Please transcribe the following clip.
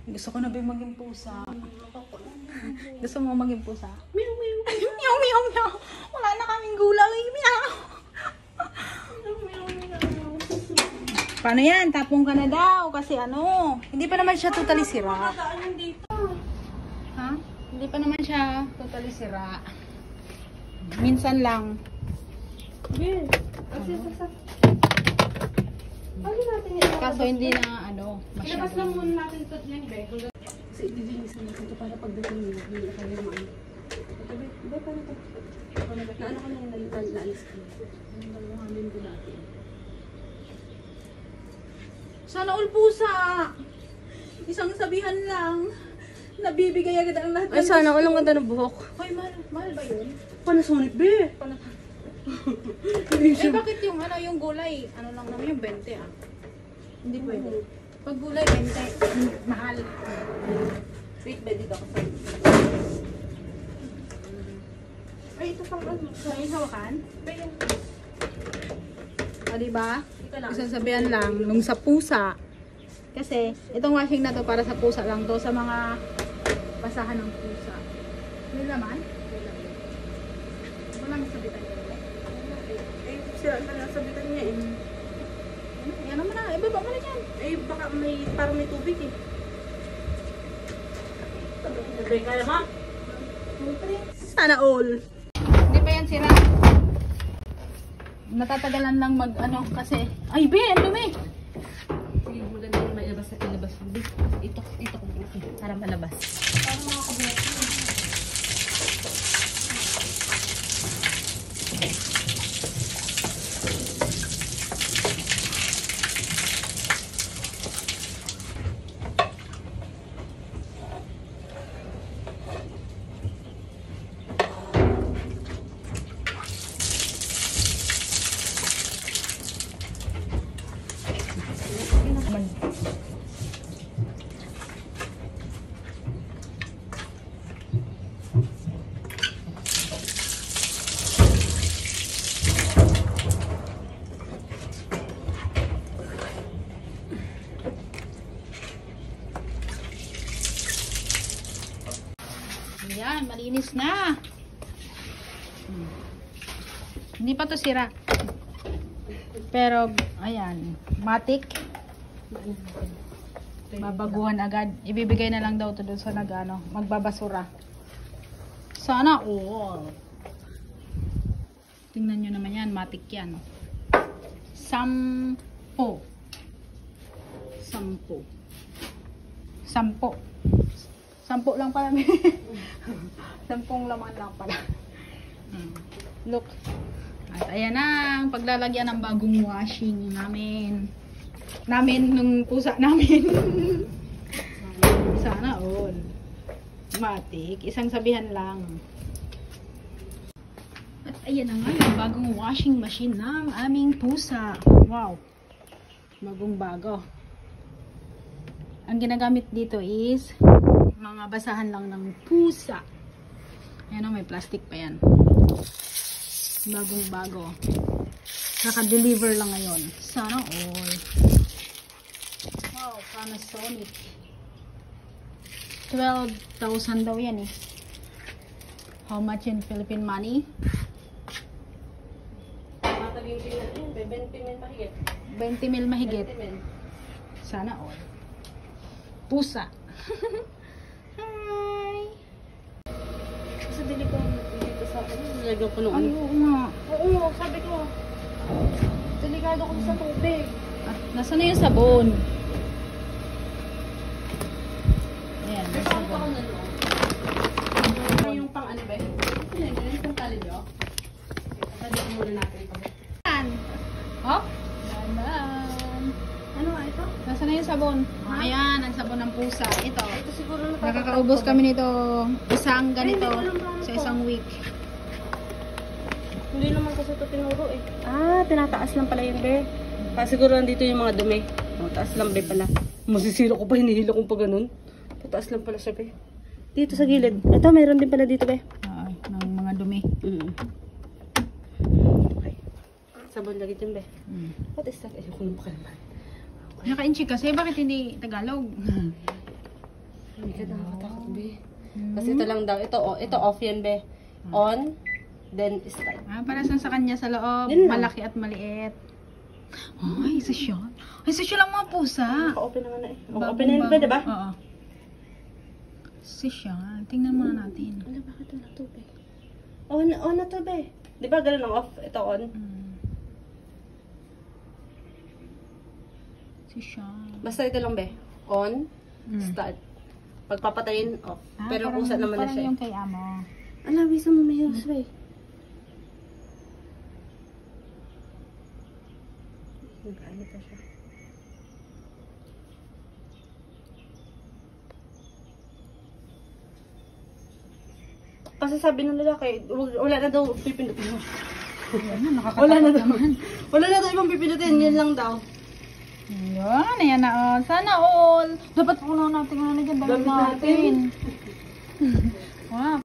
Gusto ko na ba maging pusa? Gusto mo maging pusa? Meow, meow, meow. Meow, meow, meow. Wala na kaming gulay. Meow. Paano yan? Tapong ka na daw. Kasi ano, hindi pa naman siya totally sira. Ha? Hindi pa naman siya totally sira. Minsan lang. Yes. Kasi ano natin yan? Kaso hindi na ano, Ilabas lang muna natin ito niyan, Be. Kasi idilisan natin ito para pagdating nila, hindi kayo naman. Ba, paano ito? Naano ko na yung naalis ko. Ang dalawanin ko natin. Sana all pusa. Isang sabihan lang. Nabibigay agad ang lahat. Ay, sana all ang ganda ng buhok. Hoy, mahal ba yun? Panasonic, be! Eh, bakit yung ano, yung gulay? Ano lang naman yung 20 ah? Hindi pwede. Pag gulay, 20. Mahal. Wait, be, dito ako sa... Ay, ito pang ano. May hawakan? O, diba? Isang sabihan lang, nung sa pusa. Kasi, itong washing na to para sa pusa lang to. Sa mga basahan ng pusa. May laman? Walang sabitan nila. Sira na nasabitan niya eh. Yan naman na. Ibaba mo na dyan. Eh, baka may, parang may tubig eh. Sabi kaya ma? Sana all. Hindi pa yan sira. Natatagalan lang mag ano kasi. Ay, be, ang dumi. Sige, maganda yung mailabas sa ilabas. Ito kung okay. Para malabas. Parang mga kablet. Ayan, malinis na. Hindi pa to sira. Pero, ayan, matik. Babaguhan agad. Ibibigay na lang daw to doon sa nag-ano, magbabasura. Sana all. Tingnan nyo naman yan, matik yan. 10. 10. 10 lang pala. 10 laman lang pala. Look. At ayan na ang paglalagyan ng bagong washing namin. Nung pusa namin. Sana all. Matik. Isang sabihan lang. At ayan na nga yung bagong washing machine ng aming pusa. Wow. Bagong bago. Ang ginagamit dito is mga basahan lang ng pusa. Ayan o, may plastic pa yan. Bagong bago. Naka-deliver lang ngayon. Sana all. Wow, Panasonic. 12,000 daw yan eh. How much in Philippine money? Mataging natin, 20 mil mahigit. 20 mil mahigit. 20 mil. Sana all. Pusa. Hi! Kasi dili ko dito sa akin. Nilagyan ko noon. Ay, oo nga. Oo, sabi ko. Delikado ko sa tubig. At nasaan na yung sabon? Ayan, yung sabon. Ano yung pang ano ba? Ito yung pang tali nyo. Talihan muna natin ito. Ayan. Hop. Dahan. Ano nga ito? Nasaan na yung sabon? Ayan, ang sabon ng pusa. Ito. Ito siguro Nakakaubos kami nito isang ganito sa isang week. Hindi naman kasi ito tinuro eh. Ah, tinataas lang pala yun, be. Siguro nandito yung mga dumi. Taas lang, be pala. Masisira ko pa, hinihila kong pa ganun. Pataas lang pala siya, be. Dito sa gilid. Ito, mayroon din pala dito, be. Ng mga dumi. Okay. Sabon lagi dyan, be. What is that? Ayoko nung pakalaman. Naka-inchi kasi, bakit hindi Tagalog? Hindi ka nakakatakot, be. Kasi ito lang daw. Ito off yan, be. On, then start. Para sa kanya sa loob, Yun lang. malaki at maliit. Ay, social. Ay, social ang mga pusa. Naka-open naman na eh. Open na yun, be, diba? Oo. Social. Tingnan muna natin. Ano, bakit wala to, be? On na to, be. Di ba ganun ang off? Ito on. Social. Basta ito lang, be. On, start. Pagpapatayin, off. Pero parang, pusa naman na parang siya. yung kay amo. Ala, bisa mo may house, be. Nag-ano pa siya. Kasi sabi ng lalaki, wala na daw pipindutin mo. Ayan, Wala na nakakatakot daw. naman. Wala na daw ibang pipindutin, yan lang daw. Yun, ayan na all. Sana all. Dapat puno natin ano dyan, damit Damit natin.